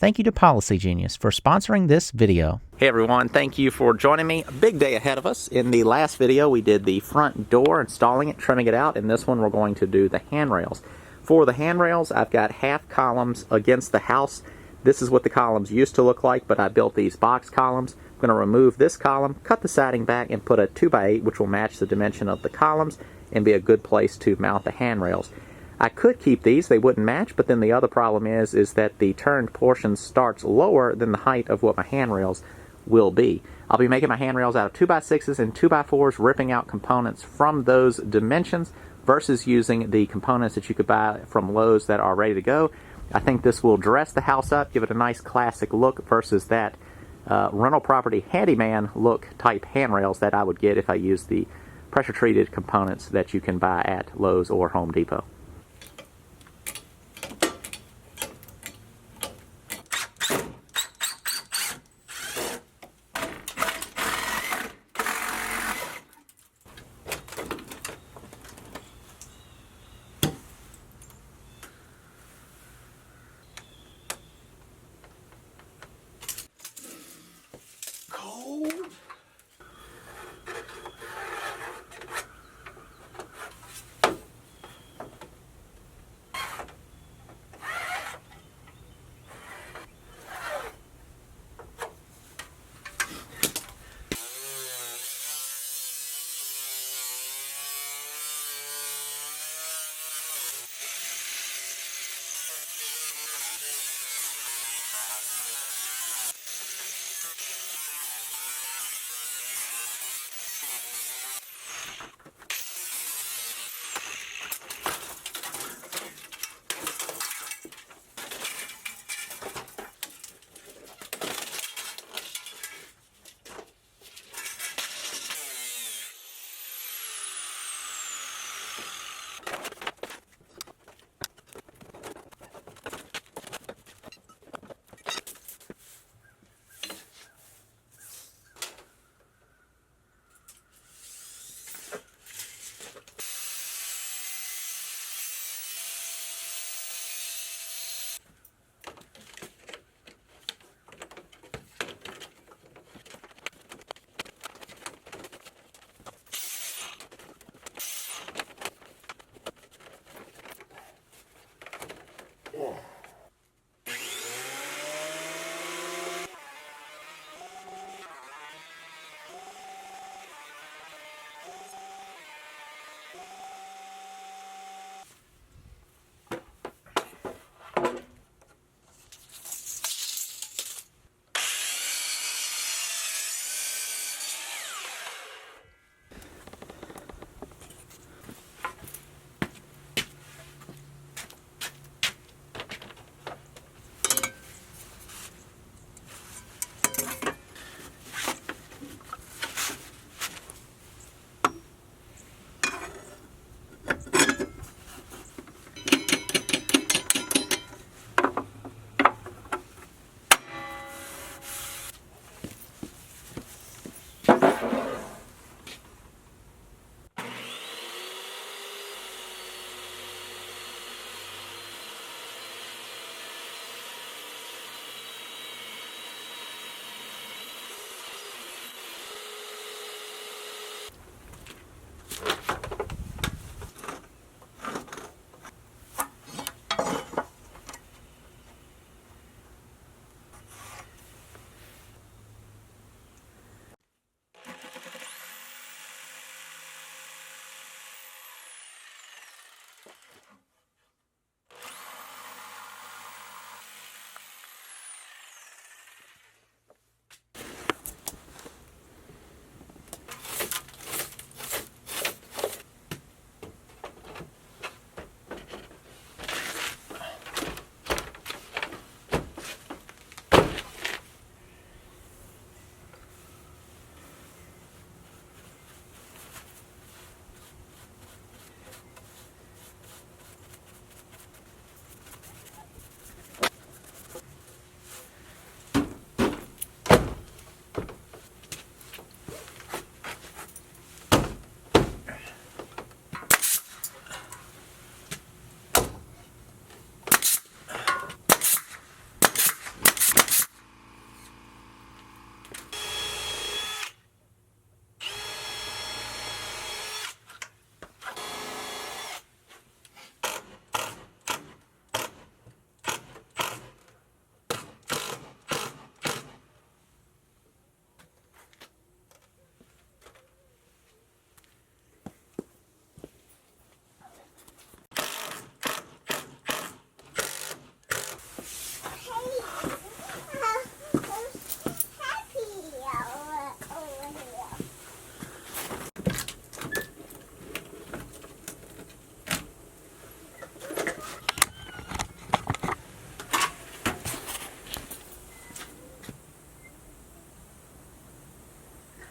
Thank you to Policy Genius for sponsoring this video. Hey everyone, thank you for joining me. A big day ahead of us. In the last video, we did the front door, installing it, trimming it out. In this one, we're going to do the handrails. For the handrails, I've got half columns against the house. This is what the columns used to look like, but I built these box columns. I'm going to remove this column, cut the siding back, and put a 2x8, which will match the dimension of the columns and be a good place to mount the handrails. I could keep these, they wouldn't match, but then the other problem is that the turned portion starts lower than the height of what my handrails will be. I'll be making my handrails out of 2x6s and 2x4s, ripping out components from those dimensions versus using the components that you could buy from Lowe's that are ready to go. I think this will dress the house up, give it a nice classic look versus that rental property handyman look type handrails that I would get if I used the pressure treated components that you can buy at Lowe's or Home Depot.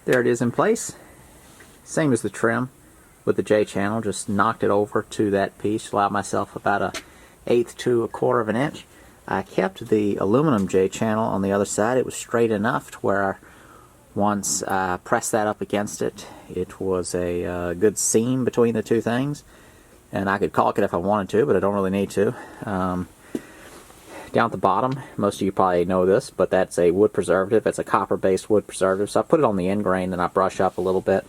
there it is in place. Same as the trim with the J channel, just knocked it over to that piece, allowed myself about an 1/8 to 1/4 of an inch. I kept the aluminum J channel on the other side. It was straight enough to where once I pressed that up against it, it was a good seam between the two things, and I could caulk it if I wanted to, but I don't really need to. Down at the bottom, most of you probably know this, but that's a wood preservative. It's a copper-based wood preservative, so I put it on the end grain and I brush up a little bit.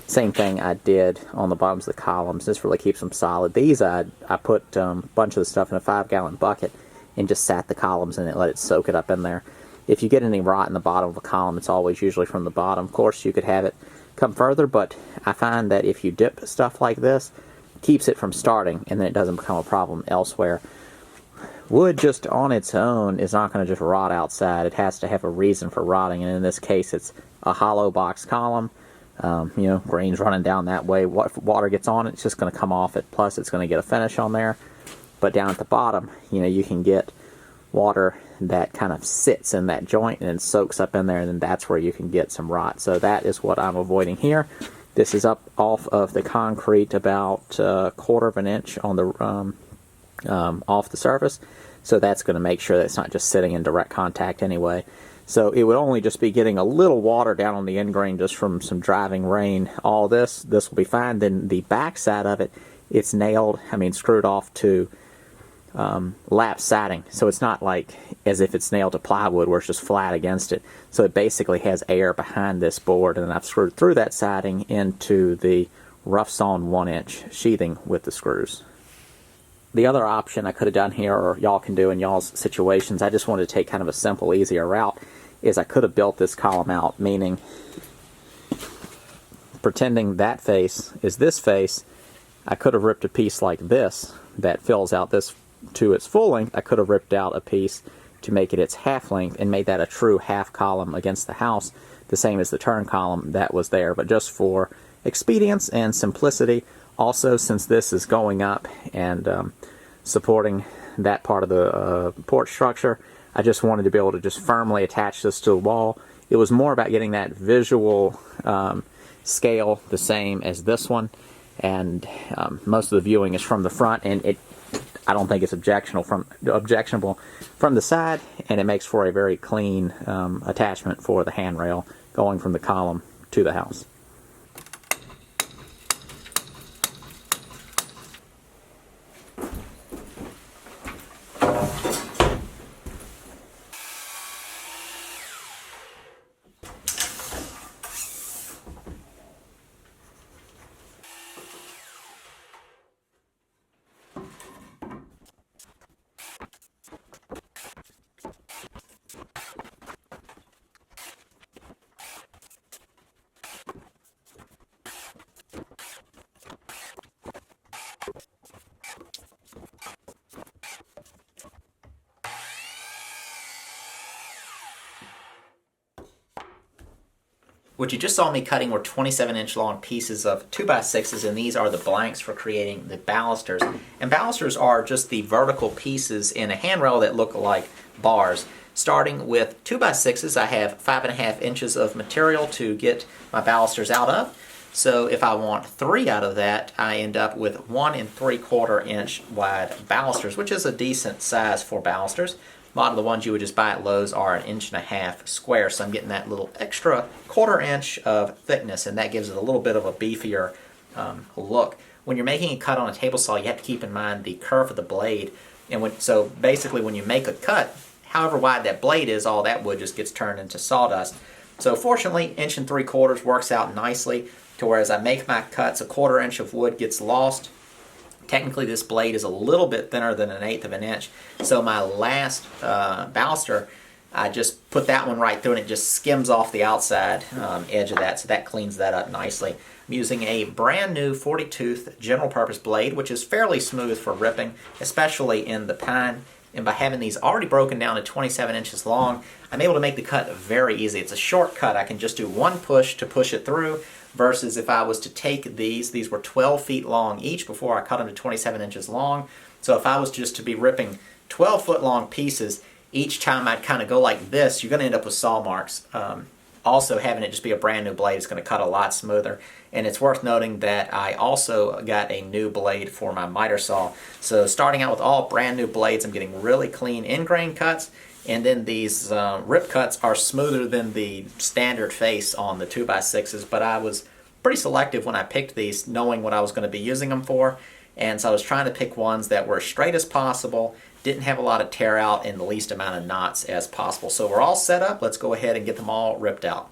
Same thing I did on the bottoms of the columns. This really keeps them solid. These I put a bunch of the stuff in a 5-gallon bucket and just sat the columns in it, let it soak it up in there. If you get any rot in the bottom of a column, it's always usually from the bottom. Of course, you could have it come further, but I find that if you dip stuff like this, it keeps it from starting, and then it doesn't become a problem elsewhere. Wood just on its own is not going to just rot outside. It has to have a reason for rotting, and in this case, it's a hollow box column. You know, grain's running down that way. If water gets on it, it's just going to come off it. Plus, it's going to get a finish on there. But down at the bottom, you know, you can get water that kind of sits in that joint and then soaks up in there, and then that's where you can get some rot. So that is what I'm avoiding here. This is up off of the concrete about 1/4 of an inch on the off the surface. So that's going to make sure that it's not just sitting in direct contact anyway. So it would only just be getting a little water down on the end grain just from some driving rain. All this will be fine. Then the back side of it, it's nailed, screwed off to lap siding. So it's not like as if it's nailed to plywood where it's just flat against it. So it basically has air behind this board, and then I've screwed through that siding into the rough sawn 1-inch sheathing with the screws. The other option I could have done here, or y'all can do in y'all's situations, I just wanted to take kind of a simple, easier route, is I could have built this column out, meaning pretending that face is this face, I could have ripped a piece like this that fills out this to its full length. I could have ripped out a piece to make it its half length and made that a true half column against the house, the same as the turn column that was there. But just for expedience and simplicity, also since this is going up and supporting that part of the porch structure, I just wanted to be able to just firmly attach this to the wall. It was more about getting that visual scale the same as this one, and most of the viewing is from the front, and I don't think it's objectionable from the side, and it makes for a very clean attachment for the handrail going from the column to the house. What you just saw me cutting were 27-inch long pieces of 2x6s, and these are the blanks for creating the balusters. And balusters are just the vertical pieces in a handrail that look like bars. Starting with 2x6s, I have 5.5 inches of material to get my balusters out of. So if I want 3 out of that, I end up with 1 3/4 inch wide balusters, which is a decent size for balusters. A lot of the ones you would just buy at Lowe's are 1.5 inches square, so I'm getting that little extra 1/4 inch of thickness, and that gives it a little bit of a beefier look. When you're making a cut on a table saw, you have to keep in mind the curve of the blade, and so basically when you make a cut, however wide that blade is, all that wood just gets turned into sawdust. So fortunately, 1 3/4 inches works out nicely to where as I make my cuts, 1/4 inch of wood gets lost. Technically, this blade is a little bit thinner than 1/8 of an inch, so my last baluster, I just put that one right through and it just skims off the outside edge of that, so that cleans that up nicely. I'm using a brand new 40-tooth general purpose blade, which is fairly smooth for ripping, especially in the pine. And by having these already broken down to 27 inches long, I'm able to make the cut very easy. It's a short cut. I can just do one push to push it through, versus if I was to take these were 12 feet long each before I cut them to 27 inches long. So if I was just to be ripping 12-foot long pieces, each time I'd kind of go like this, you're going to end up with saw marks Also, having it just be a brand new blade is going to cut a lot smoother. And it's worth noting that I also got a new blade for my miter saw. So starting out with all brand new blades, I'm getting really clean in-grain cuts. And then these rip cuts are smoother than the standard face on the 2x6s. But I was pretty selective when I picked these, knowing what I was going to be using them for. And so I was trying to pick ones that were as straight as possible, didn't have a lot of tear out, and the least amount of knots as possible. So we're all set up. Let's go ahead and get them all ripped out.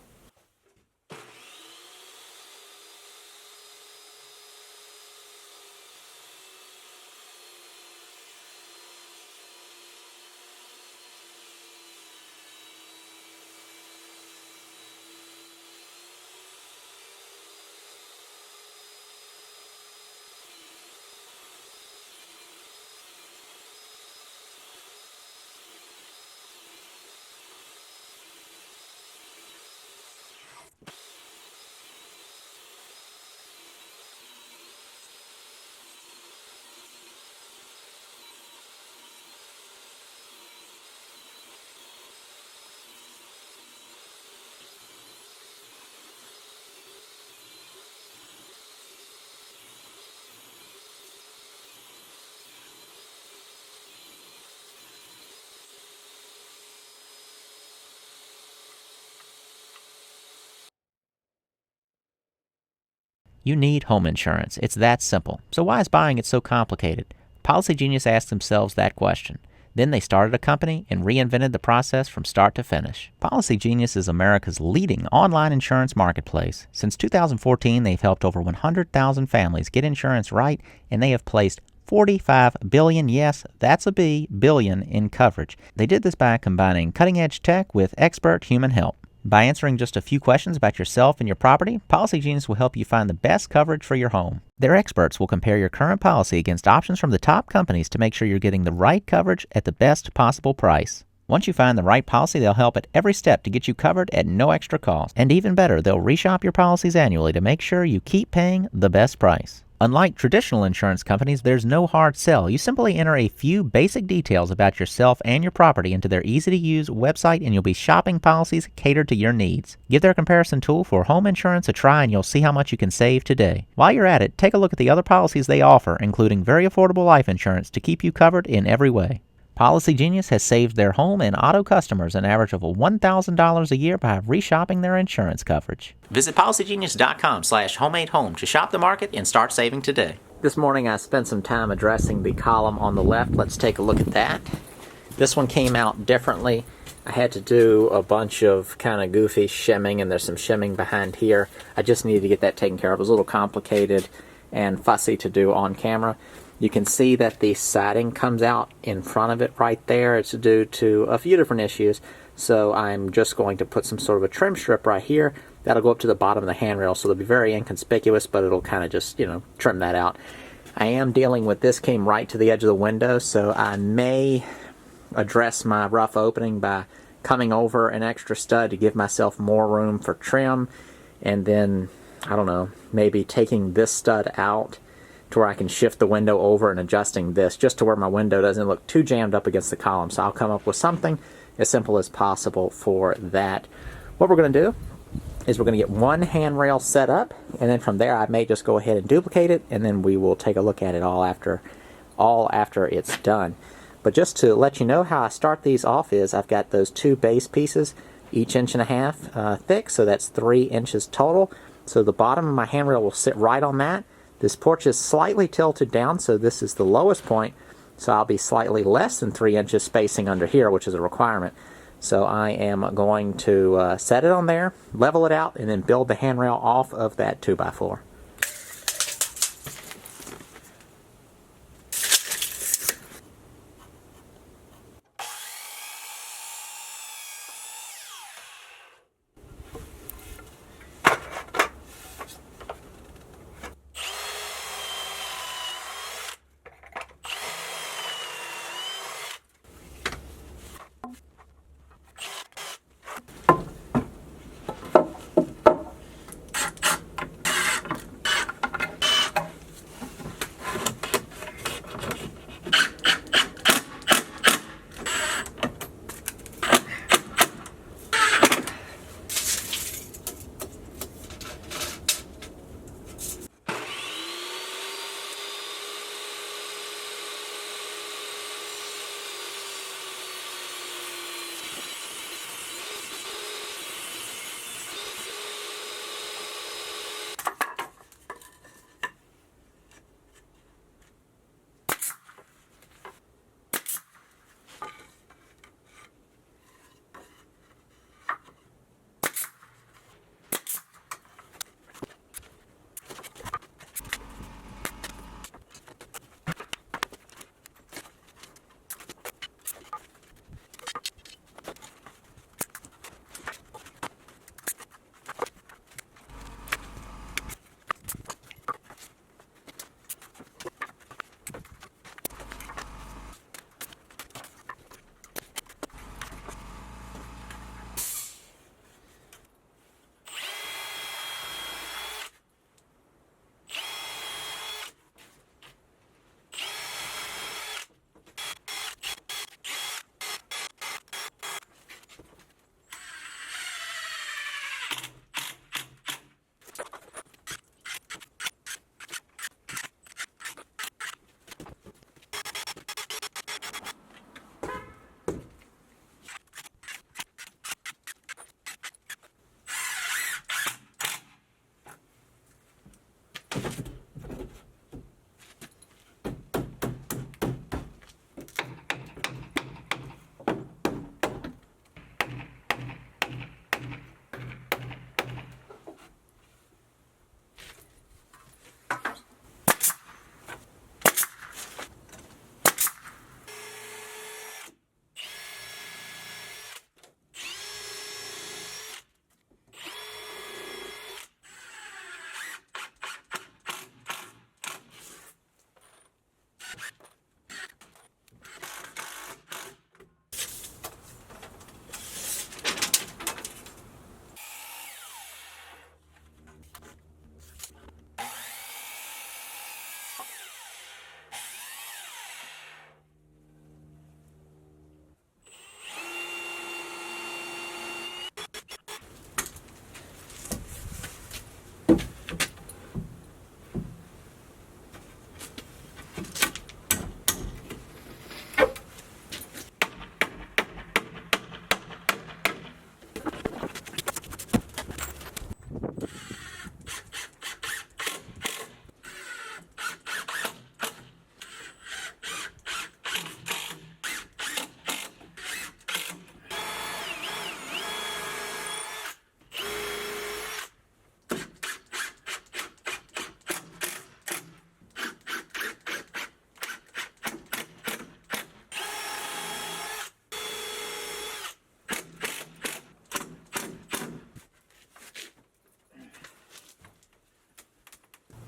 You need home insurance. It's that simple. So why is buying it so complicated? Policy Genius asked themselves that question. Then they started a company and reinvented the process from start to finish. Policy Genius is America's leading online insurance marketplace. Since 2014, they've helped over 100,000 families get insurance right, and they have placed 45 billion, yes, that's a B, billion in coverage. They did this by combining cutting-edge tech with expert human help. By answering just a few questions about yourself and your property, Policy Genius will help you find the best coverage for your home. Their experts will compare your current policy against options from the top companies to make sure you're getting the right coverage at the best possible price. Once you find the right policy, they'll help at every step to get you covered at no extra cost. And even better, they'll reshop your policies annually to make sure you keep paying the best price. Unlike traditional insurance companies, there's no hard sell. You simply enter a few basic details about yourself and your property into their easy-to-use website, and you'll be shopping policies catered to your needs. Give their comparison tool for home insurance a try, and you'll see how much you can save today. While you're at it, take a look at the other policies they offer, including very affordable life insurance to keep you covered in every way. Policy Genius has saved their home and auto customers an average of $1,000 a year by reshopping their insurance coverage. Visit policygenius.com/homemadehome to shop the market and start saving today. This morning I spent some time addressing the column on the left. Let's take a look at that. This one came out differently. I had to do a bunch of kind of goofy shimming, and there's some shimming behind here. I just needed to get that taken care of. It was a little complicated and fussy to do on camera. You can see that the siding comes out in front of it right there. It's due to a few different issues. So I'm just going to put some sort of a trim strip right here. That'll go up to the bottom of the handrail, so it'll be very inconspicuous, but it'll kind of just, trim that out. I am dealing with this came right to the edge of the window, so I may address my rough opening by coming over an extra stud to give myself more room for trim, and then, I don't know, maybe taking this stud out to where I can shift the window over and adjusting this just to where my window doesn't look too jammed up against the column. So I'll come up with something as simple as possible for that. What we're going to do is we're going to get one handrail set up, and then from there I may just go ahead and duplicate it, and then we will take a look at it all after it's done. But just to let you know how I start these off is I've got those two base pieces, each 1.5 inches thick, so that's 3 inches total. So the bottom of my handrail will sit right on that. This porch is slightly tilted down, so this is the lowest point, so I'll be slightly less than 3 inches spacing under here, which is a requirement. So I am going to set it on there, level it out, and then build the handrail off of that 2x4.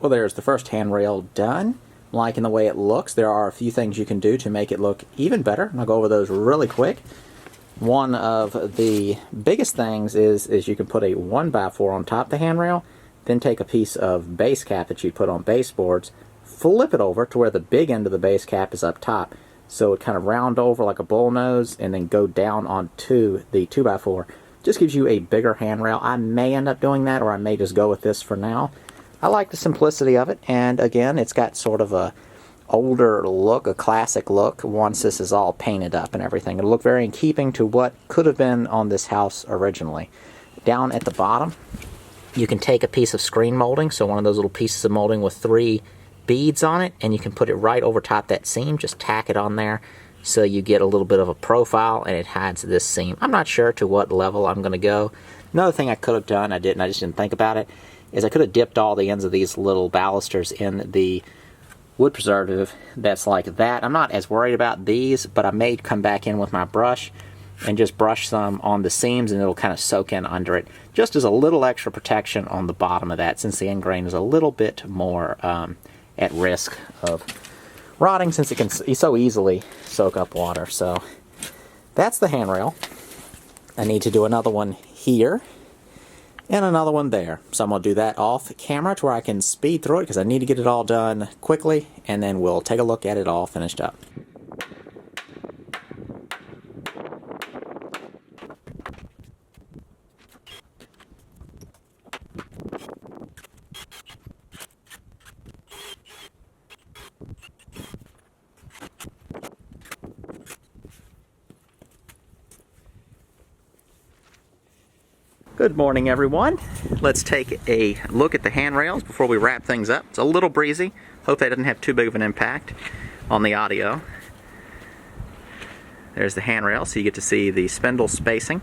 Well, there's the first handrail done. I'm liking the way it looks. There are a few things you can do to make it look even better, and I'll go over those really quick. One of the biggest things is you can put a 1x4 on top of the handrail, then take a piece of base cap that you put on baseboards, flip it over to where the big end of the base cap is up top, so it kind of round over like a bull nose and then go down onto the 2x4. Just gives you a bigger handrail. I may end up doing that, or I may just go with this for now. I like the simplicity of it, and again, it's got sort of a older look, a classic look, once this is all painted up and everything. It'll look very in keeping to what could have been on this house originally. Down at the bottom, you can take a piece of screen molding, so one of those little pieces of molding with 3 beads on it, and you can put it right over top that seam. Just tack it on there so you get a little bit of a profile, and it hides this seam. I'm not sure to what level I'm going to go. Another thing I could have done, I just didn't think about it, is I could have dipped all the ends of these little balusters in the wood preservative that's like that. I'm not as worried about these, but I may come back in with my brush and just brush some on the seams, and it'll kind of soak in under it, just as a little extra protection on the bottom of that, since the end grain is a little bit more at risk of rotting, since it can so easily soak up water. So that's the handrail. I need to do another one here and another one there. So I'm going to do that off camera to where I can speed through it, because I need to get it all done quickly, and then we'll take a look at it all finished up. Good morning, everyone. Let's take a look at the handrails before we wrap things up. It's a little breezy. Hope that doesn't have too big of an impact on the audio. There's the handrail, so you get to see the spindle spacing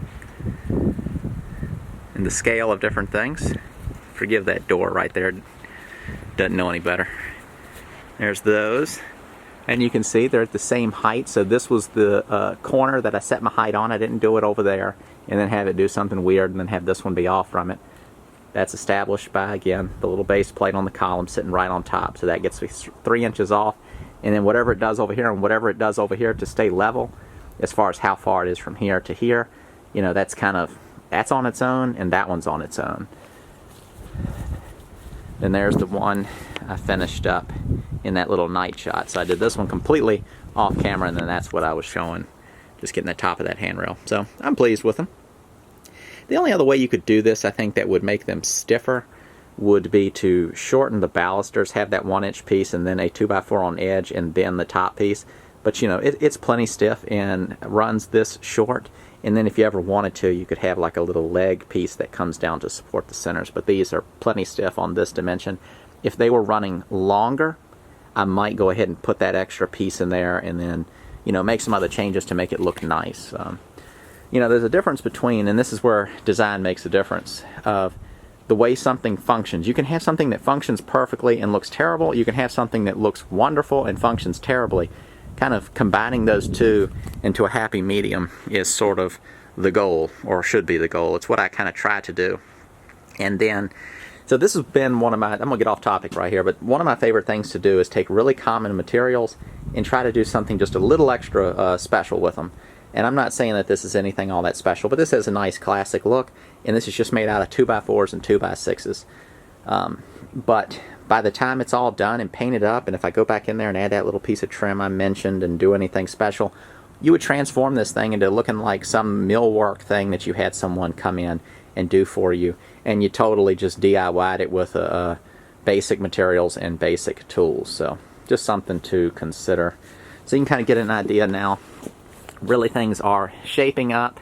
and the scale of different things. Forgive that door right there. Doesn't know any better. There's those. And you can see they're at the same height. So this was the corner that I set my height on. I didn't do it over there and then have it do something weird and then have this one be off from it. That's established by, again, the little base plate on the column sitting right on top. So that gets me 3 inches off. And then whatever it does over here and whatever it does over here to stay level, as far as how far it is from here to here, you know, that's on its own, and that one's on its own. Then there's the one I finished up in that little night shot. So I did this one completely off camera, and then that's what I was showing, just getting the top of that handrail. So I'm pleased with them. The only other way you could do this, I think, that would make them stiffer would be to shorten the balusters, have that 1-inch piece and then a 2x4 on edge and then the top piece. But you know, it's plenty stiff and runs this short. And then if you ever wanted to, you could have like a little leg piece that comes down to support the centers. But these are plenty stiff on this dimension. If they were running longer, I might go ahead and put that extra piece in there and then, you know, make some other changes to make it look nice. You know, there's a difference between, and this is where design makes a difference, of the way something functions. You can have something that functions perfectly and looks terrible. You can have something that looks wonderful and functions terribly. Kind of combining those two into a happy medium is sort of the goal, or should be the goal. It's what I kind of try to do. And then, so this has been one of my, I'm going to get off topic right here, but one of my favorite things to do is take really common materials and try to do something just a little extra special with them. And I'm not saying that this is anything all that special, but this has a nice classic look, and this is just made out of 2x4s and 2x6s. But by the time it's all done and painted up, and if I go back in there and add that little piece of trim I mentioned and do anything special, you would transform this thing into looking like some millwork thing that you had someone come in and do for you, and you totally just DIY'd it with basic materials and basic tools. So just something to consider. So you can kind of get an idea now. Really, things are shaping up.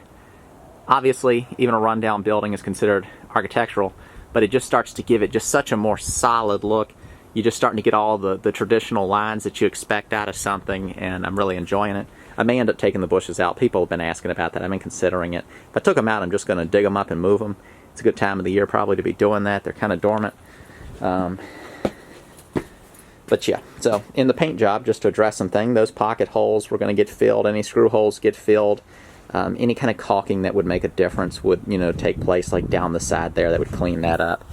Obviously, even a rundown building is considered architectural, but it just starts to give it just such a more solid look. You're just starting to get all the traditional lines that you expect out of something, and I'm really enjoying it. I may end up taking the bushes out. People have been asking about that. I've been considering it. If I took them out, I'm just going to dig them up and move them. It's a good time of the year probably to be doing that. They're kind of dormant. But yeah, so in the paint job, just to address something, those pocket holes were going to get filled. Any screw holes get filled. Any kind of caulking that would make a difference would, you know, take place like down the side there. That would clean that up.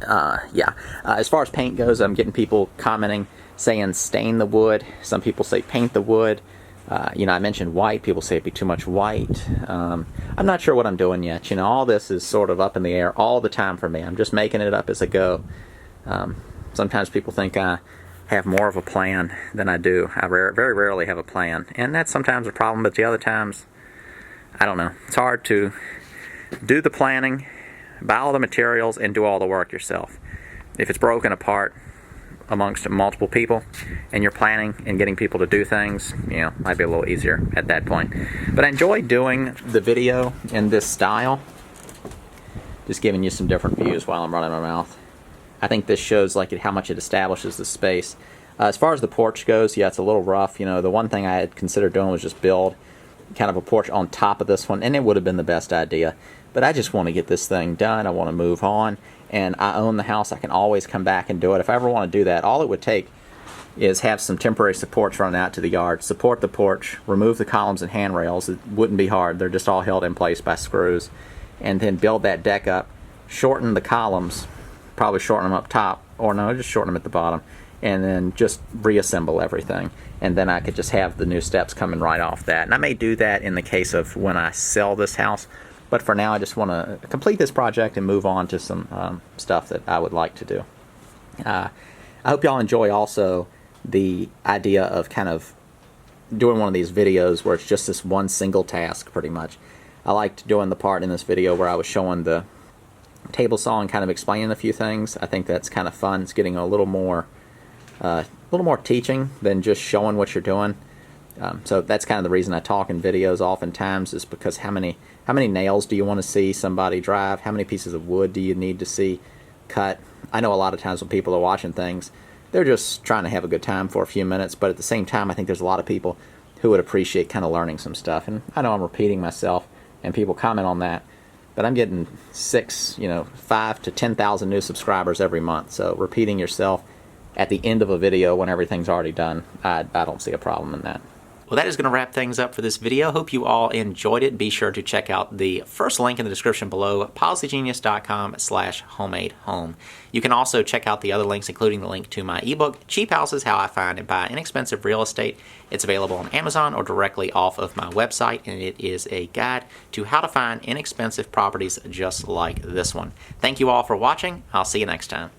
Yeah. As far as paint goes, I'm getting people commenting saying stain the wood. Some people say paint the wood. You know, I mentioned white. People say it'd be too much white. I'm not sure what I'm doing yet. You know, all this is sort of up in the air all the time for me. I'm just making it up as I go. Sometimes people think I have more of a plan than I do. I very rarely have a plan. And that's sometimes a problem, but the other times, I don't know. It's hard to do the planning, buy all the materials, and do all the work yourself. If it's broken apart amongst multiple people and you're planning and getting people to do things, you know, might be a little easier at that point. But I enjoy doing the video in this style, just giving you some different views while I'm running my mouth. I think this shows like how much it establishes the space. As far as the porch goes, yeah, it's a little rough. You know, the one thing I had considered doing was just build kind of a porch on top of this one, and it would have been the best idea. But I just want to get this thing done. I want to move on, and I own the house. I can always come back and do it. If I ever want to do that, all it would take is have some temporary supports run out to the yard, support the porch, remove the columns and handrails. It wouldn't be hard. They're just all held in place by screws. And then build that deck up, shorten the columns, probably shorten them up top, or no, just shorten them at the bottom, and then just reassemble everything. And then I could just have the new steps coming right off that. And I may do that in the case of when I sell this house. But for now, I just want to complete this project and move on to some stuff that I would like to do. I hope y'all enjoy also the idea of kind of doing one of these videos where it's just this one single task, pretty much. I liked doing the part in this video where I was showing the table saw and kind of explaining a few things. I think that's kind of fun. It's getting a little more teaching than just showing what you're doing. So that's kind of the reason I talk in videos oftentimes, is because how many nails do you want to see somebody drive? How many pieces of wood do you need to see cut? I know a lot of times when people are watching things, they're just trying to have a good time for a few minutes, but at the same time, I think there's a lot of people who would appreciate kind of learning some stuff. And I know I'm repeating myself, and people comment on that, but I'm getting 5 to 10,000 new subscribers every month. So repeating yourself at the end of a video when everything's already done, I don't see a problem in that. Well, that is going to wrap things up for this video. Hope you all enjoyed it. Be sure to check out the first link in the description below, policygenius.com/homemade-home. You can also check out the other links, including the link to my ebook, Cheap Houses, How I Find and Buy Inexpensive Real Estate. It's available on Amazon or directly off of my website, and it is a guide to how to find inexpensive properties just like this one. Thank you all for watching. I'll see you next time.